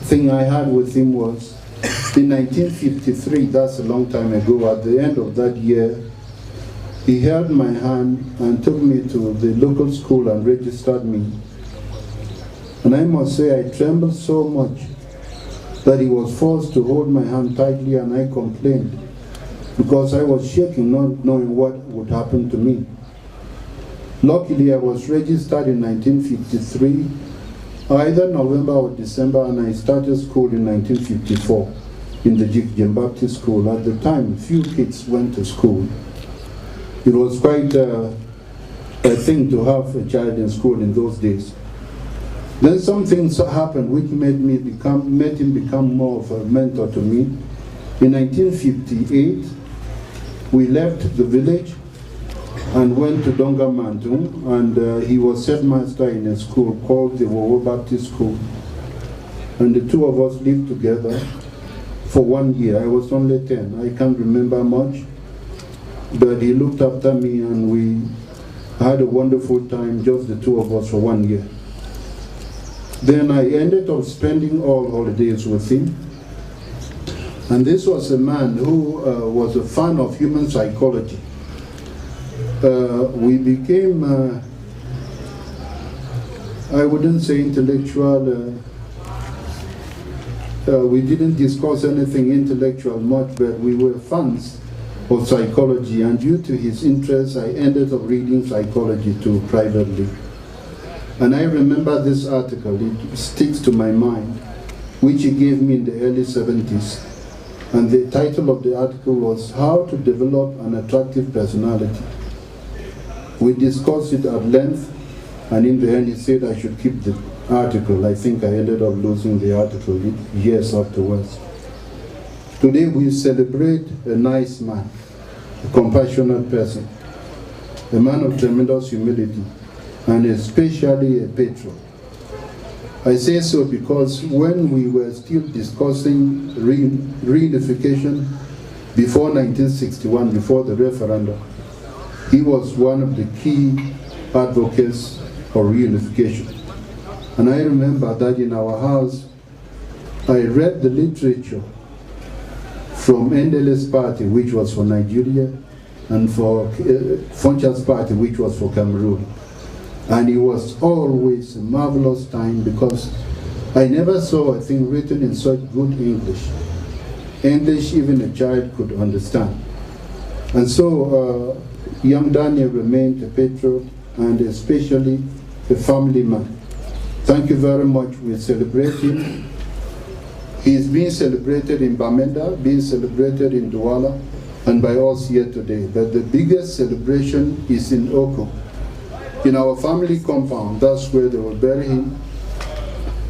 thing I had with him was in 1953, that's a long time ago, at the end of that year, he held my hand and took me to the local school and registered me. And I must say I trembled so much that he was forced to hold my hand tightly, and I complained because I was shaking, not knowing what would happen to me. Luckily, I was registered in 1953, either November or December, and I started school in 1954 in the Jim Baptist School. At the time, few kids went to school. It was quite a thing to have a child in school in those days. Then some things happened which made him become more of a mentor to me. In 1958, we left the village and went to Dongamantung, and he was headmaster in a school called the Wowo Baptist School. And the two of us lived together for 1 year. I was only 10. I can't remember much, but he looked after me and we had a wonderful time, just the two of us, for 1 year. Then I ended up spending all holidays with him. And this was a man who was a fan of human psychology. We became, I wouldn't say intellectual, we didn't discuss anything intellectual much, but we were fans of psychology, and due to his interest, I ended up reading psychology too privately. And I remember this article, it sticks to my mind, which he gave me in the early 70s. And the title of the article was How to Develop an Attractive Personality. We discussed it at length, and in the end he said I should keep the article. I think I ended up losing the article years afterwards. Today we celebrate a nice man, a compassionate person, a man of tremendous humility, and especially a patron. I say so because when we were still discussing reunification before 1961, before the referendum, he was one of the key advocates for reunification. And I remember that in our house, I read the literature from Endele's party, which was for Nigeria, and for Foncha's party, which was for Cameroon. And it was always a marvelous time because I never saw a thing written in such good English. English even a child could understand. And so young Daniel remained a patriot and especially a family man. Thank you very much. We celebrate him. He is being celebrated in Bamenda, being celebrated in Douala, and by us here today. But the biggest celebration is in Oko. In our family compound, that's where they will bury him,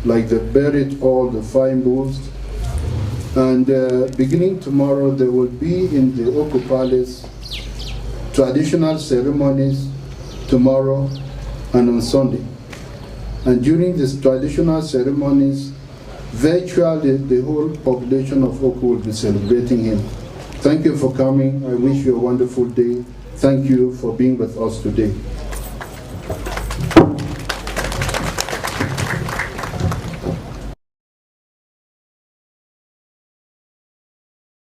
like they buried all the 5 bulls. And beginning tomorrow, there will be in the Oko Palace traditional ceremonies tomorrow and on Sunday. And during these traditional ceremonies, virtually the whole population of Oko will be celebrating him. Thank you for coming. I wish you a wonderful day. Thank you for being with us today.